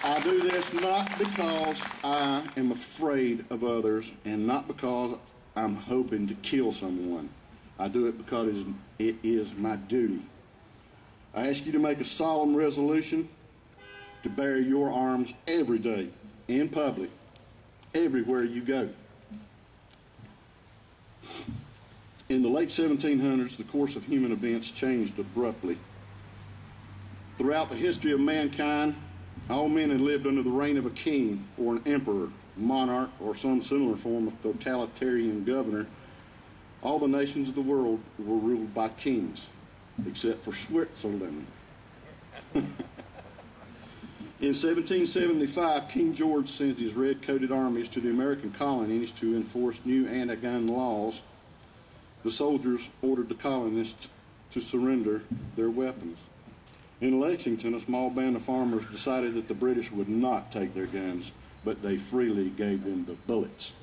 I do this not because I am afraid of others and not because I'm hoping to kill someone. I do it because it is my duty. I ask you to make a solemn resolution to bear your arms every day, in public, everywhere you go. In the late 1700s, the course of human events changed abruptly. Throughout the history of mankind, all men had lived under the reign of a king or an emperor, monarch, or some similar form of totalitarian governor. All the nations of the world were ruled by kings, except for Switzerland. In 1775, King George sent his red-coated armies to the American colonies to enforce new anti-gun laws. The soldiers ordered the colonists to surrender their weapons. In Lexington, a small band of farmers decided that the British would not take their guns, but they freely gave them the bullets.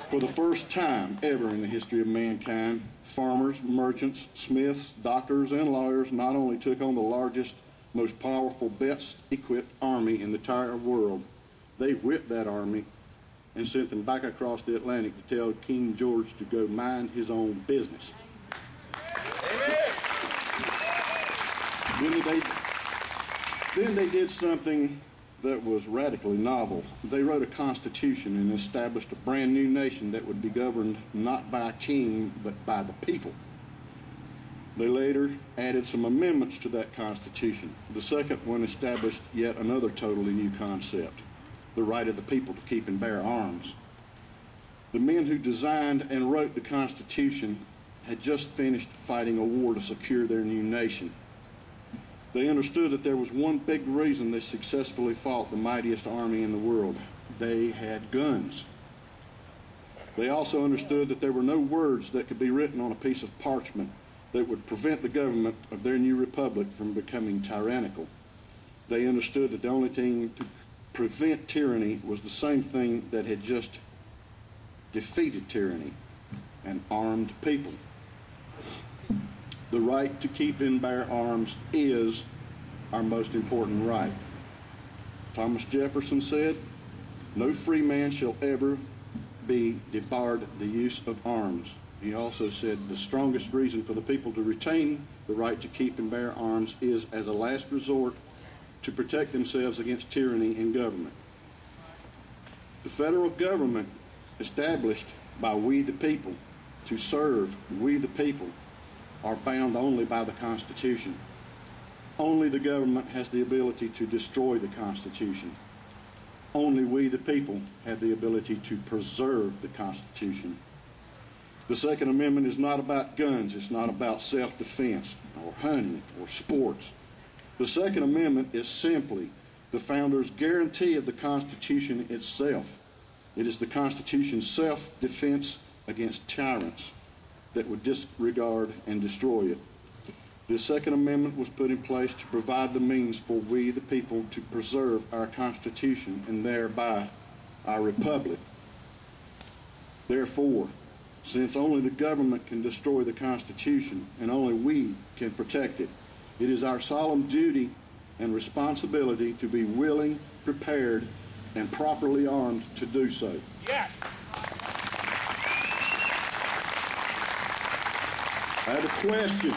For the first time ever in the history of mankind, farmers, merchants, smiths, doctors, and lawyers not only took on the largest, most powerful, best-equipped army in the entire world, they whipped that army and sent them back across the Atlantic to tell King George to go mind his own business. Then they did something that was radically novel. They wrote a constitution and established a brand new nation that would be governed not by a king, but by the people. They later added some amendments to that constitution. The second one established yet another totally new concept, the right of the people to keep and bear arms. The men who designed and wrote the Constitution had just finished fighting a war to secure their new nation. They understood that there was one big reason they successfully fought the mightiest army in the world. They had guns. They also understood that there were no words that could be written on a piece of parchment that would prevent the government of their new republic from becoming tyrannical. They understood that the only thing to prevent tyranny was the same thing that had just defeated tyranny: an armed people. The right to keep and bear arms is our most important right. Thomas Jefferson said, "No free man shall ever be debarred the use of arms." He also said the strongest reason for the people to retain the right to keep and bear arms is as a last resort to protect themselves against tyranny and government. The federal government, established by we the people to serve we the people, are bound only by the Constitution. Only the government has the ability to destroy the Constitution. Only we the people have the ability to preserve the Constitution. The Second Amendment is not about guns. It's not about self-defense or hunting or sports. The Second Amendment is simply the founders' guarantee of the Constitution itself. It is the Constitution's self-defense against tyrants that would disregard and destroy it. The Second Amendment was put in place to provide the means for we, the people, to preserve our Constitution and thereby our republic. Therefore, since only the government can destroy the Constitution and only we can protect it, it is our solemn duty and responsibility to be willing, prepared, and properly armed to do so. Yes. I have a question.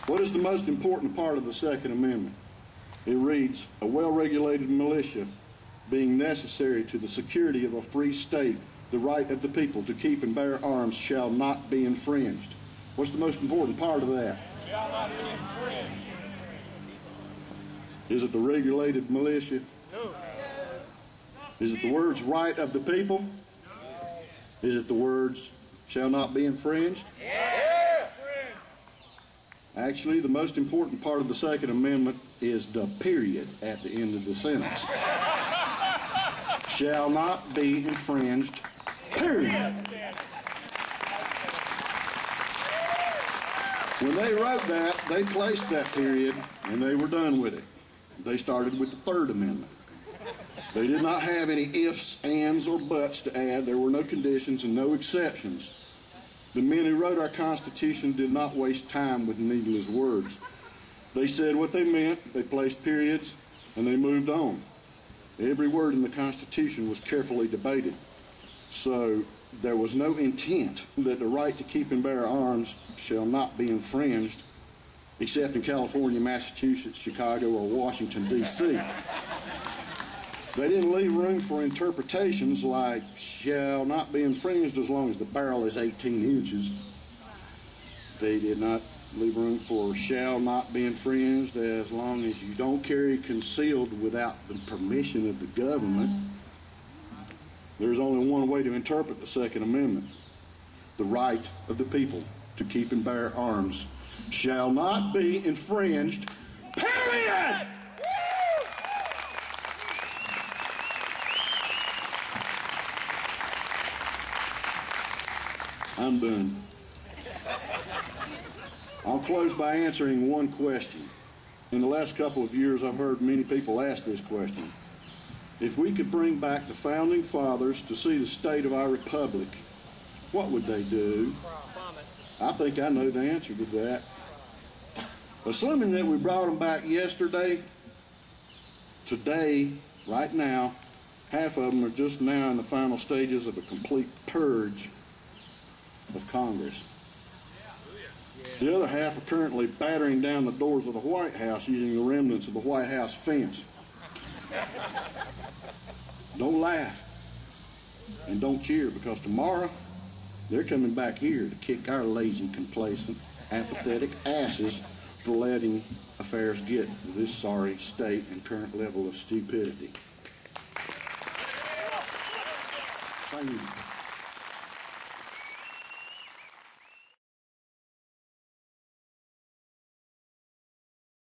What is the most important part of the Second Amendment? It reads, "A well-regulated militia being necessary to the security of a free state, the right of the people to keep and bear arms shall not be infringed." What's the most important part of that? Shall not be infringed. Is it the regulated militia? No. Is it the words "right of the people"? No. Is it the words "shall not be infringed"? Yeah. Actually, the most important part of the Second Amendment is the period at the end of the sentence. Shall not be infringed, period. When they wrote that, they placed that period and they were done with it. They started with the Third Amendment. They did not have any ifs, ands, or buts to add. There were no conditions and no exceptions. The men who wrote our Constitution did not waste time with needless words. They said what they meant, they placed periods, and they moved on. Every word in the Constitution was carefully debated. So there was no intent that the right to keep and bear arms shall not be infringed, except in California, Massachusetts, Chicago, or Washington, D.C. They didn't leave room for interpretations like shall not be infringed as long as the barrel is 18 inches. They did not leave room for shall not be infringed as long as you don't carry concealed without the permission of the government. There's only one way to interpret the Second Amendment: the right of the people to keep and bear arms shall not be infringed, period! I'm done. I'll close by answering one question. In the last couple of years, I've heard many people ask this question. If we could bring back the Founding Fathers to see the state of our republic, what would they do? I think I know the answer to that. Assuming that we brought them back yesterday, today, right now, half of them are just now in the final stages of a complete purge of Congress. The other half are currently battering down the doors of the White House using the remnants of the White House fence. Don't laugh and don't cheer, because tomorrow they're coming back here to kick our lazy, complacent, apathetic asses for letting affairs get to this sorry state and current level of stupidity. Thank you.